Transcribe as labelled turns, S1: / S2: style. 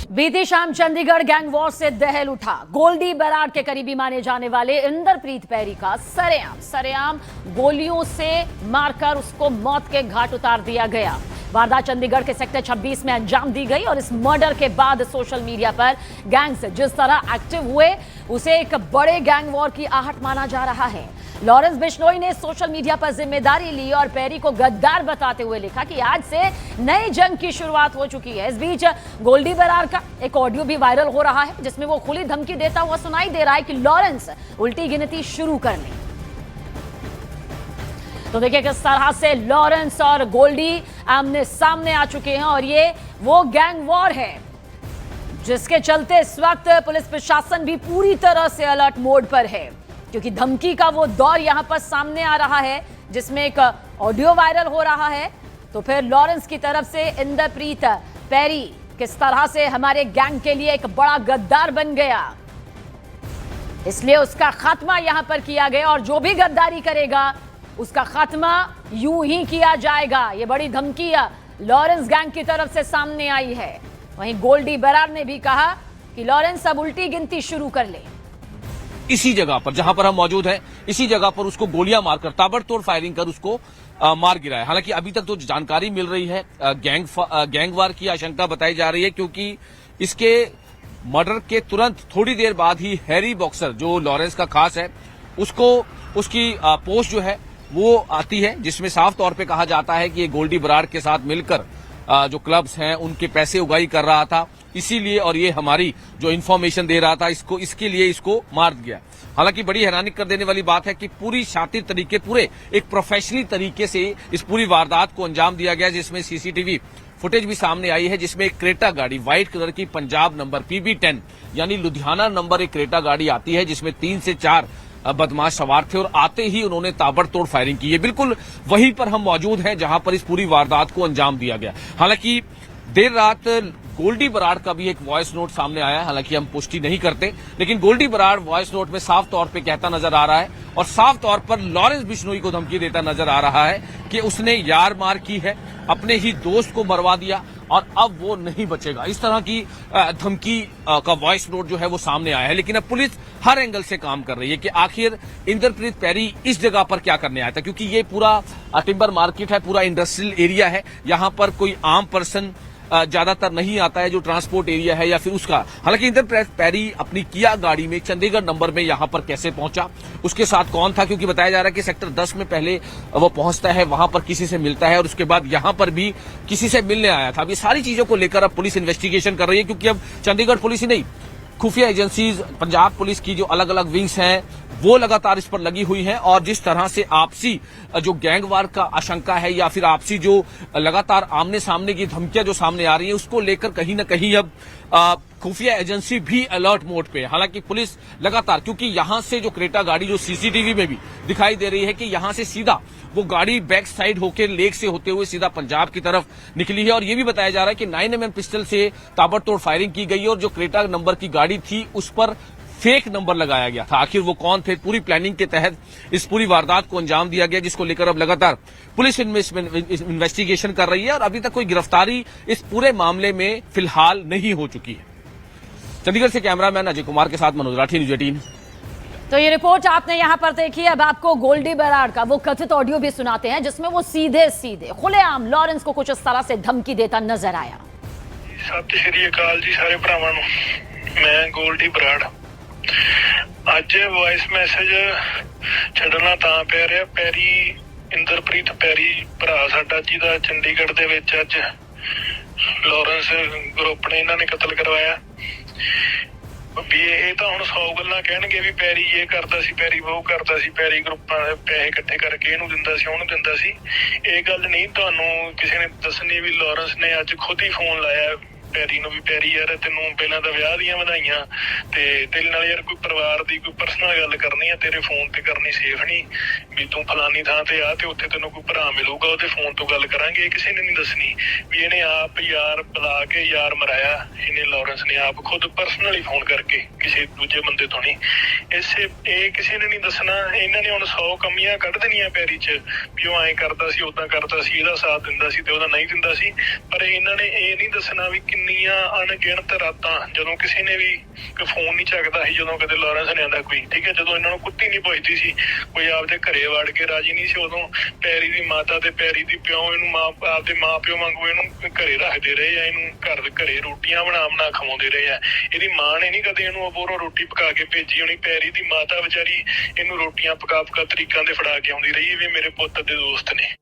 S1: बीती शाम Chandigarh gang war से दहल उठा। गोल्डी बराड़ के करीबी माने जाने वाले इंदरप्रीत पैरी का सरेआम गोलियों से मारकर उसको मौत के घाट उतार दिया गया। वारदात चंडीगढ़ के सेक्टर 26 में अंजाम दी गई और इस मर्डर के बाद सोशल मीडिया पर गैंग्स जिस तरह एक्टिव हुए उसे एक बड़े गैंग वॉर की आहट माना जा रहा है। लॉरेंस बिश्नोई ने सोशल मीडिया पर जिम्मेदारी ली और पैरी को गद्दार बताते हुए लिखा कि आज से नई जंग की शुरुआत हो चुकी है। इस बीच गोल्डी बराड़ का एक ऑडियो भी वायरल हो रहा है जिसमें वो खुली धमकी देता हुआ सुनाई दे रहा है कि लॉरेंस उल्टी गिनती शुरू कर ले। तो देखिए किस तरह से लॉरेंस और गोल्डी आमने सामने आ चुके हैं और ये वो गैंग वॉर है जिसके चलते इस वक्त पुलिस प्रशासन भी पूरी तरह से अलर्ट मोड पर है, क्योंकि धमकी का वो दौर यहां पर सामने आ रहा है जिसमें एक ऑडियो वायरल हो रहा है। तो फिर लॉरेंस की तरफ से इंदरप्रीत पैरी किस तरह से हमारे गैंग के लिए एक बड़ा गद्दार बन गया, इसलिए उसका खात्मा यहां पर किया गया और जो भी गद्दारी करेगा उसका खात्मा यूं ही किया जाएगा। ये बड़ी धमकी लॉरेंस गैंग की तरफ से सामने आई है। वहीं गोल्डी बराड़ ने भी कहा कि लॉरेंस अब उल्टी गिनती शुरू कर ले।
S2: इसी जगह पर जहां पर हम मौजूद हैं, इसी जगह पर उसको गोलियां मारकर ताबड़तोड़ फायरिंग कर उसको मार गिराया। हालांकि अभी तक तो जानकारी मिल रही है गैंगवार की आशंका बताई जा रही है, क्योंकि इसके मर्डर के तुरंत थोड़ी देर बाद ही हैरी बॉक्सर जो लॉरेंस का खास है उसको उसकी पोस्ट जो है वो आती है जिसमें साफ तौर पे कहा जाता है कि ये गोल्डी बराड़ के साथ मिलकर जो क्लब्स हैं उनके पैसे उगाही कर रहा था, इसीलिए और ये हमारी जो इन्फॉर्मेशन दे रहा था इसके लिए इसको मार दिया। हालांकि बड़ी हैरानी कर देने वाली बात है कि पूरी शातिर तरीके पूरे एक प्रोफेशनली तरीके से इस पूरी वारदात को अंजाम दिया गया, जिसमें सीसीटीवी फुटेज भी सामने आई है जिसमें एक क्रेटा गाड़ी व्हाइट कलर की पंजाब नंबर PB10 यानी लुधियाना नंबर एक क्रेटा गाड़ी आती है जिसमें 3 से 4 बदमाश सवार थे और आते ही उन्होंने ताबड़तोड़ फायरिंग की है। बिल्कुल वहीं पर हम मौजूद हैं जहां पर इस पूरी वारदात को अंजाम दिया गया। हालांकि देर रात गोल्डी बराड़ का भी एक वॉइस नोट सामने आया है, हालांकि हम पुष्टि नहीं करते, लेकिन गोल्डी बराड़ वॉइस नोट में साफ तौर पे कहता नजर आ रहा है और साफ तौर पर लॉरेंस बिश्नोई को धमकी देता नजर आ रहा है कि उसने यार मार की है, अपने ही दोस्त को मरवा दिया और अब वो नहीं बचेगा। इस तरह की धमकी का वॉइस नोट जो है वो सामने आया है। लेकिन अब पुलिस हर एंगल से काम कर रही है कि आखिर इंदरप्रीत पैरी इस जगह पर क्या करने आया था, क्योंकि ये पूरा टिम्बर मार्केट है, पूरा इंडस्ट्रियल एरिया है, यहाँ पर कोई आम पर्सन ज्यादातर नहीं आता है जो ट्रांसपोर्ट एरिया है या फिर उसका। हालांकि इंदरप्रीत पैरी अपनी किया गाड़ी में चंडीगढ़ नंबर में यहां पर कैसे पहुंचा, उसके साथ कौन था, क्योंकि बताया जा रहा है कि सेक्टर 10 में पहले वो पहुंचता है, वहां पर किसी से मिलता है और उसके बाद यहां पर भी किसी से मिलने आया था। अब ये सारी चीजों को लेकर अब पुलिस इन्वेस्टिगेशन कर रही है, क्योंकि अब चंडीगढ़ पुलिस ही नहीं, खुफिया एजेंसीज, पंजाब पुलिस की जो अलग अलग विंग्स हैं वो लगातार इस पर लगी हुई हैं और जिस तरह से आपसी जो गैंगवार का आशंका है या फिर आपसी जो लगातार आमने सामने की धमकियां जो सामने आ रही है उसको लेकर कहीं ना कहीं अब खुफिया एजेंसी भी अलर्ट मोड पे है। हालांकि पुलिस लगातार, क्योंकि यहां से जो क्रेटा गाड़ी जो सीसीटीवी में भी दिखाई दे रही है कि यहां से सीधा वो गाड़ी बैक साइड होकर लेक से होते हुए सीधा पंजाब की तरफ निकली है और ये भी बताया जा रहा है कि 9mm पिस्टल से ताबड़तोड़ फायरिंग की गई और जो क्रेटा नंबर की गाड़ी थी उस पर फेक नंबर लगाया गया था। आखिर वो कौन थे, पूरी प्लानिंग के तहत इस पूरी वारदात को अंजाम दिया गया, जिसको लेकर अब लगातार पुलिस इन्वेस्टिगेशन कर रही है और अभी तक कोई गिरफ्तारी इस पूरे मामले में फिलहाल नहीं हो चुकी है। चंडीगढ़ से कैमरामैन अजय कुमार के साथ मनोज राठी, न्यूज़ 18।
S1: तो ये रिपोर्ट आपने यहां पर देखी। अब आपको गोल्डी बराड़ का वो कथित ऑडियो भी सुनाते हैं जिसमें वो सीधे खुलेआम लॉरेंस को कुछ इस तरह से धमकी देता नजर आया।
S3: सत श्री अकाल जी सारे भरावां नूं, मैं गोल्डी बराड़ ਅੱਜ वॉइस मैसेज ਛੱਡਣਾ ਤਾਂ ਪੈ ਰਿਹਾ। ਪੈਰੀ ਇੰਦਰਪ੍ਰੀਤ ਪੈਰੀ ਭਰਾ ਸਾਡਾ ਜਿਹਦਾ ਚੰਡੀਗੜ੍ਹ ਦੇ ਵਿੱਚ ਅੱਜ ਲੌਰੈਂਸ ਗਰੁੱਪ ਨੇ ਇਹਨਾਂ ਨੇ ਕਤਲ ਕਰਵਾਇਆ ਵੀ ਇਹ ਤਾਂ ਹੁਣ 100 ਗੱਲਾਂ ਕਹਿਣਗੇ ਵੀ ਪੈਰੀ ਇਹ ਕਰਦਾ ਸੀ, ਪੈਰੀ ਉਹ ਕਰਦਾ ਸੀ, ਪੈਰੀ ਗਰੁੱਪਾਂ ਦੇ ਪੈਸੇ ਇਕੱਠੇ ਕਰਕੇ ਇਹਨੂੰ ਦਿੰਦਾ ਸੀ, ਉਹਨੂੰ ਦਿੰਦਾ ਸੀ। ਇਹ ਗੱਲ ਨਹੀਂ ਤੁਹਾਨੂੰ ਕਿਸੇ ਨੇ ਦੱਸਣੀ ਵੀ ਲੌਰੈਂਸ ਨੇ ਅੱਜ ਖੁਦ ਹੀ ਫੋਨ ਲਾਇਆ ਪੈਰੀ ਨੂੰ ਵੀ ਪੈਰੀ ਯਾਰ ਤੈਨੂੰ ਪਹਿਲਾਂ ਤਾਂ ਵਿਆਹ ਦੀਆਂ ਵਧਾਈਆਂ ਤੇ ਤੇਰੇ ਨਾਲ ਯਾਰ ਕੋਈ ਪਰਿਵਾਰ ਦੀ ਕੋਈ ਪਰਸਨਲ ਗੱਲ ਕਰਨੀ ਆ, ਤੇਰੇ ਫੋਨ ਤੇ ਕਰਨੀ ਸੇਫ ਨਹੀਂ ਵੀ ਤੂੰ ਫਲਾਨੀ ਥਾਂ ਤੇ ਆ ਤੇ ਉੱਥੇ ਤੈਨੂੰ ਕੋਈ ਭਰਾ ਮਿਲੂਗਾ ਉਹਦੇ ਫੋਨ ਤੋਂ ਗੱਲ ਕਰਾਂਗੇ। ਇਹ ਕਿਸੇ ਨੇ ਨਹੀਂ ਦੱਸਣੀ ਵੀ ਇਹਨੇ ਆਪ ਯਾਰ ਬੁਲਾ ਕੇ ਯਾਰ ਮਰਾਇਆ, ਇਹਨੇ ਲੌਰੈਂਸ ਨੇ ਆਪ ਖੁਦ ਪਰਸਨਲੀ ਫੋਨ ਕਰਕੇ ਕਿਸੇ ਦੂਜੇ ਬੰਦੇ ਤੋਂ ਨਹੀਂ। ਇਹ ਕਿਸੇ ਨੇ ਨਹੀਂ ਦੱਸਣਾ। ਇਹਨਾਂ ਨੇ ਹੁਣ 100 ਕਮੀਆਂ ਕੱਢ ਦੇਣੀਆਂ ਪੈਰੀ 'ਚ ਵੀ ਉਹ ਐਂ ਕਰਦਾ ਸੀ, ਉਦਾਂ ਕਰਦਾ ਸੀ, ਇਹਦਾ ਸਾਥ ਦਿੰਦਾ ਸੀ ਤੇ ਉਹਦਾ ਨਹੀਂ ਦਿੰਦਾ ਸੀ, ਪਰ ਇਹਨਾਂ ਨੇ ਇਹ ਨਹੀਂ ਦੱਸਣਾ ਵੀ ਕਿੰਨੀਆਂ ਅਣਗਿਣਤ ਰਾਤਾਂ ਜਦੋਂ ਕਿਸੇ ਨੇ ਵੀ ਕੋਈ ਫੋਨ ਨਹੀਂ ਚੱਕਦਾ ਸੀ, ਜਦੋਂ ਕਦੇ ਲਾਰੈਂਸ ਨੇ ਆਂਦਾ ਕੋਈ, ਠੀਕ ਹੈ, ਜਦੋਂ ਇਹਨਾਂ ਨੂੰ ਕੁੱਤੀ ਨਹੀਂ ਪੁੱਛਦੀ ਸੀ, ਕੋਈ ਆਪਦੇ ਘਰੇ ਵੜ ਕੇ ਰਾਜੀ ਨਹੀਂ ਸੀ, ਉਦੋਂ ਪੈਰੀ ਦੀ ਮਾਤਾ ਤੇ ਪੈਰੀ ਦੀ ਪਿਓ ਇਹਨੂੰ ਆਪਦੇ ਮਾਂ ਪਿਓ ਵਾਂਗੂ ਇਹਨੂੰ ਘਰੇ ਰੱਖਦੇ ਰਹੇ ਆ, ਇਹਨੂੰ ਘਰੇ ਰੋਟੀਆਂ ਬਣਾ ਖਵਾਉਂਦੇ ਰਹੇ ਆ। ਇਹਦੀ ਮਾਂ ਨੇ ਨਹੀਂ ਕਦੇ ਇਹਨੂੰ ਅਬੋਰੋਂ ਰੋਟੀ ਪਕਾ ਕੇ ਭੇਜੀ ਹੋਣੀ, ਪੈਰੀ ਦੀ ਮਾਤਾ ਵਿਚਾਰੀ ਇਹਨੂੰ ਰੋਟੀਆਂ ਪਕਾ ਤਰੀਕਾਂ ਦੇ ਫੜਾ ਕੇ ਆਉਂਦੀ ਰਹੀ ਵੀ ਮੇਰੇ ਪੁੱਤ ਦੇ ਦੋਸਤ ਨੇ।